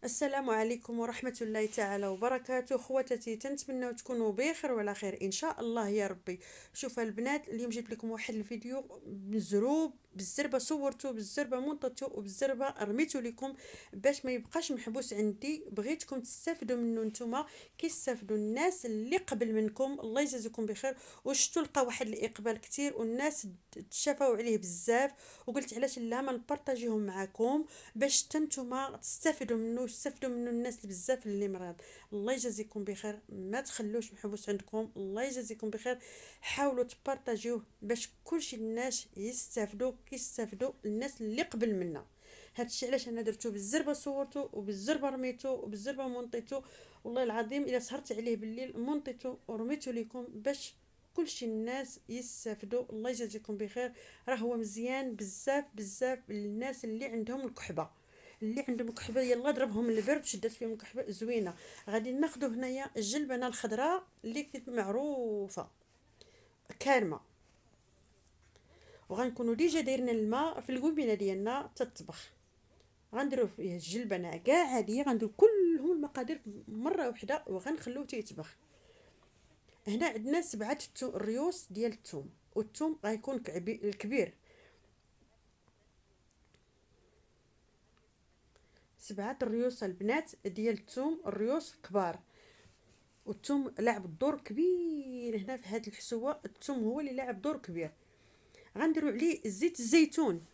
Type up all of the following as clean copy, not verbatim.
السلام عليكم ورحمة الله تعالى وبركاته. خواتاتي تنتمنى تكونوا بخير وعلى خير ان شاء الله يا ربي. شوف البنات، اليوم جبت لكم واحد الفيديو مزروب بالزربه، صورته بالزربه، مونطته وبالزربه رميته لكم باش ما يبقاش محبوس عندي. بغيتكم تستافدوا منه نتوما كيستافدوا الناس اللي قبل منكم. الله يجازيكم بخير. وشتو لقى واحد الاقبال كتير والناس تشافوا عليه بزاف، وقلت علاش لا ما نبارطاجيهم معكم باش تنتوما تستافدوا منه ويستافدوا منه الناس بزاف اللي مرض. الله يجازيكم بخير، ما تخلوش محبوس عندكم. الله يجازيكم بخير. حاولوا تبارطاجيوه باش كلشي الناس يستافدوا كيستافدوا الناس اللي قبل منا. هادشي علاش انا درتو بالزربه، صورته وبالزربه رميتو وبالزربه مونطيتو. والله العظيم الا سهرت عليه بالليل مونطيتو ورميتو لكم باش كلشي الناس يستافدوا. الله يجازيكم بخير. راه هو مزيان بزاف بزاف للناس اللي عندهم الكحبه. اللي عندهم كحبه يلا ضربهم البرد شدت فيهم كحبه زوينه. غادي ناخذ هنايا الجلبنه الخضراء اللي كانت معروفه كارمه، وغنكونوا ديجا دايرين الماء في القوبينه ديالنا تطبخ. غنديروا فيه الجلبنه كاع عاديه، غنديروا كلهم المقادير مره واحده وغنخلوه تيطبخ. هنا عندنا سبعه ريوس ديال الثوم، والثوم غيكون الكبير. سبعه الريوس البنات ديال الثوم، الريوس كبار. والثوم لعب دور كبير هنا في هذه الحسوه. الثوم هو اللي لعب دور كبير. غنديروا عليه زيت الزيتون.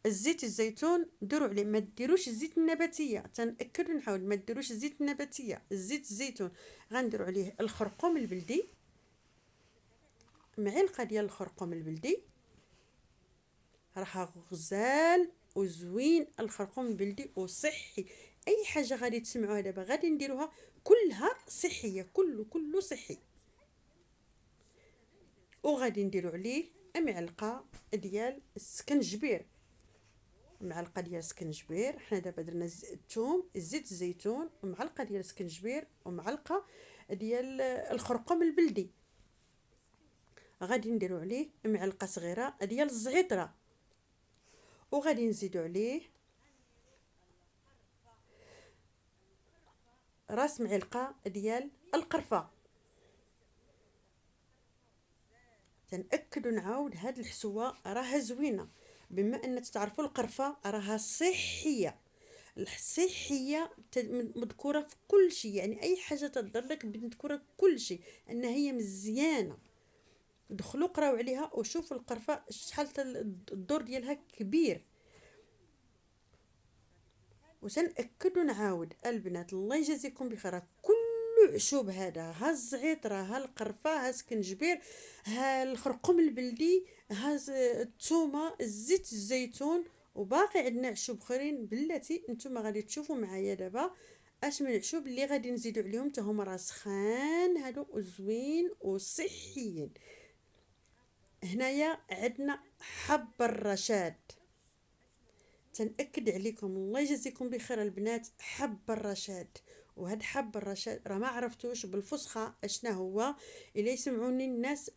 الزيت الزيتون ديروا عليه، ما ديروش الزيت النباتيه، تنأكد ونعاود ما ديروش الزيت النباتيه، الزيت الزيتون. غنديروا عليه الخرقوم البلدي، معلقه ديال الخرقوم البلدي. راه غزال وزوين الخرقوم البلدي وصحي. اي حاجه غادي تسمعوها دابا غادي نديروها كلها صحيه، كله صحي. وغادي نديرو عليه معلقه ديال السكنجبير. معلقه ديال السكنجبير. حنا دابا درنا الثوم، زيت الزيتون، ومعلقه ديال السكنجبير، ومعلقه ديال الخرقوم البلدي. غادي نديرو عليه معلقه صغيره ديال الزعتره، وغادي نزيدو عليه راس معلقه ديال القرفه. تنأكد ونعاود هاد الحسوه راها زوينه، بما ان تعرفوا القرفه راها صحيه. الصحيه مذكوره في كل شيء، يعني اي حاجه تضر لك مذكوره في كل شيء ان هي مزيانه. دخلوا قراو عليها وشوفوا القرفه شحال الدور ديالها كبير. وسنأكد ونعاود البنات الله يجازيكم بخير، كل عشوب هذا، ها الزعتره، ها القرفه، ها سكنجبير، ها الخرقوم البلدي، ها الثومه، الزيت الزيتون، وباقي عندنا عشوب اخرين بلاتي نتوما غادي تشوفوا معايا دابا اش من عشوب اللي غادي نزيدو عليهم حتى هما راه سخان هادو وزوين وصحيين. هنايا عندنا حب الرشاد. تنأكد عليكم الله يجزيكم بخير البنات، حب الرشاد. وهاد حب الرشاد راه ما عرفتوش بالفصحى اشنا هو. الا يسمعوني الناس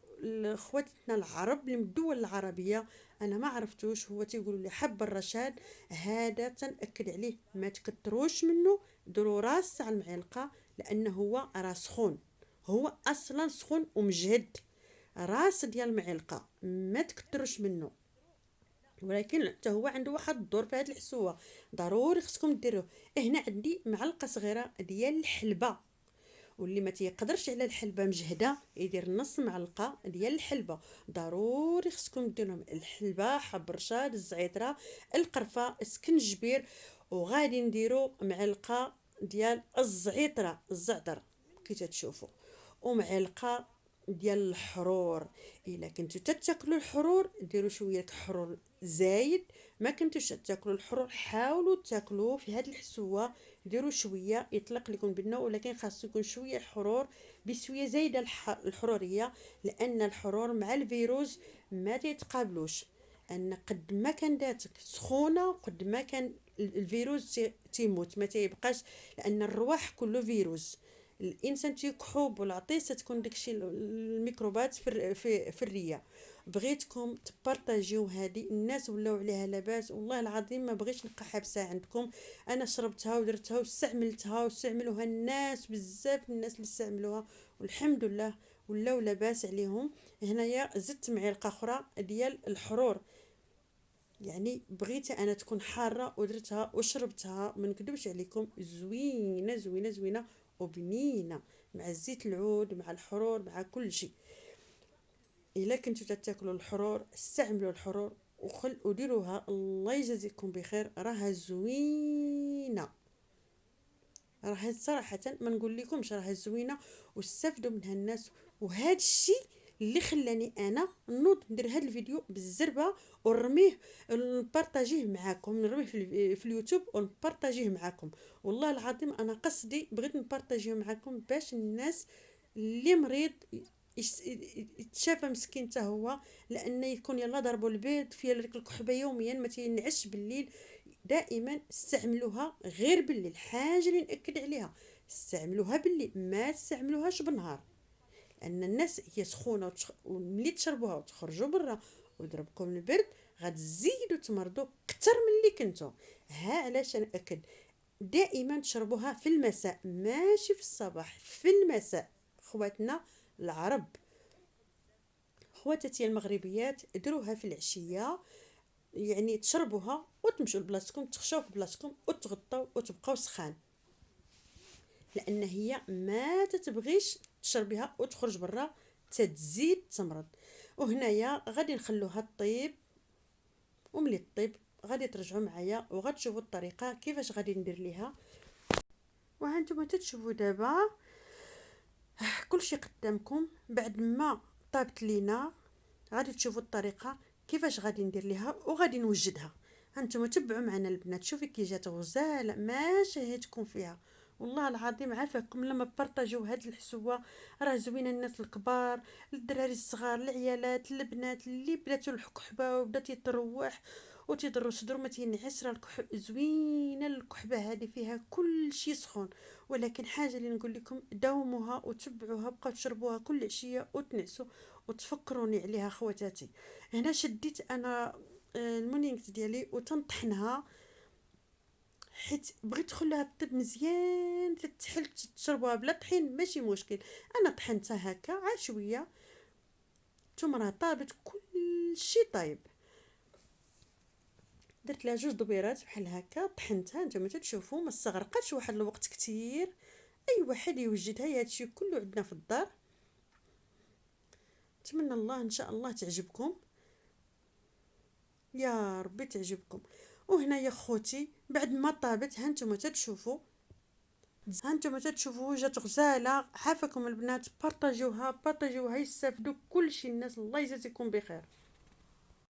خواتنا العرب اللي من الدول العربيه انا ما عرفتوش، هو تيقولوا لي حب الرشاد. هذا تنأكد عليه ما تكتروش منه، ديروا راس تاع المعلقه لانه هو راه سخون، هو اصلا سخون ومجهد. راس ديال المعلقه ما تكتروش منه، ولكن حتى هو عنده واحد الدور في هذه الحسوه ضروري خصكم ديروه. هنا عندي معلقه صغيره ديال الحلبه، واللي ما تيقدرش على الحلبه مجهده يدير نص معلقه ديال الحلبه. ضروري خصكم ديرهم الحلبه، حب رشاد، الزعتره، القرفه، السكنجبير. وغادي نديرو معلقه ديال الزعتره، الزعتر كي تتشوفوا، ومعلقه ديال الحرور. الا كنتو تاكلوا الحرور ديروا شويه حرور زايد، ما كنتوش تاكلوا الحرور حاولوا تاكلوه في هذه الحسوه. ديروا شويه يطلق لكم بالنوع، ولكن خاص يكون شويه الحرور بشويه زايده الحروريه، لان الحرور مع الفيروس ما تيتقابلوش. ان قد ما كان داتك سخونه قد ما كان الفيروس تيموت ما تيبقاش، لان الرواح كله فيروس. الانسان تيكحوب والعطيس تكون داكشي الميكروبات في الريه. بغيتكم تبارطاجيو هذه، الناس ولاو عليها لاباس، والله العظيم ما بغيتش نبقى حابسه عندكم. انا شربتها ودرتها واستعملتها واستعملوها الناس بزاف، الناس اللي استعملوها والحمد لله ولاو لاباس عليهم. هنايا زدت معلقه اخرى ديال الحرور، يعني بغيتها انا تكون حاره ودرتها وشربتها، ما نكذبش عليكم زوينه زوينه زوينه وبنينه، مع زيت العود مع الحرور مع كل شيء. الا كنتو تاكلوا الحرور استعملوا الحرور وديروها، الله يجازيكم بخير، راها زوينه، راها صراحه ما نقول لكمش راها زوينه واستفدوا منها الناس. وهذا الشيء اللي خلاني انا نوض ندير هذا الفيديو بالزربه ونرميه، نبارطاجيه معاكم، نرميه في اليوتيوب ونبارطاجيه معاكم. والله العظيم انا قصدي بغيت نبارطاجيه معاكم باش الناس اللي مريض يتشافى مسكين حتى هو، لان يكون يلا ضربوا البيض في ديك الكحبه يوميا ما تينعش بالليل. دائما استعملوها غير بالليل، الحاجه اللي ناكد عليها استعملوها بالليل ما تستعملوهاش بالنهار، لان الناس هي سخونه وملي تشربوها وتخرجوا برا ويضربكم البرد غتزيدوا تمرضوا اكثر من اللي كنتو. ها علاش انا اكد دائما تشربوها في المساء ماشي في الصباح، في المساء. خواتنا العرب، خواتاتي المغربيات، دروها في العشيه، يعني تشربوها وتمشوا لبلاصتكم، تخشاو في بلاصتكم وتغطوا وتبقاو سخان، لان هي ما تتبغيش تشربيها وتخرج برا تتزيد تمرض. وهنايا غادي نخلوها طيب، وملي طيب غادي ترجعوا معايا وغتشوفوا الطريقه كيفاش غادي ندير ليها. وهانتوما تتشوفوا دابا كلشي قدامكم، بعد ما طابت لينا غادي تشوفوا الطريقه كيفاش غادي ندير ليها وغادي نوجدها. هانتوما تبعوا معنا البنات، شوفي كي جات غزاله ما شهيتكم فيها. والله العظيم عافاكم لما بارطاجيو هاد الحسوه، راه زوينه الناس الكبار، الدراري الصغار، العيالات، البنات اللي بداتو الكحبه وبدات يتروح وتيضروا صدرو ما تينعس، راه زوينه الكحبه هذه فيها كل شيء سخون. ولكن حاجه اللي نقول لكم داوموها وتبعوها، بقاو تشربوها كل عشيه وتنعسوا وتفكروني عليها خواتاتي. هنا شديت انا المونينغ ديالي وتنطحنها، حيت بغيت تخليها طيب مزيان تتحل تشربوها بلا طحين ماشي مشكل. انا طحنتها هكا عاد شويه ثم راه طابت كل شيء طايب، درت لها 2 بيرات بحال هكا طحنتها. نتوما تشوفوا ما استغرقتش واحد الوقت كتير، اي واحد يوجدها. هادشي كله عندنا في الدار. نتمنى الله ان شاء الله تعجبكم، يا ربي تعجبكم. وهنا يا خوتي بعد ما طابت هانتوما تتشوفوا جات غزاله. عافاكم البنات، بارطاجيوها يستافدوا كل شيء الناس، الله يجازيكم بخير.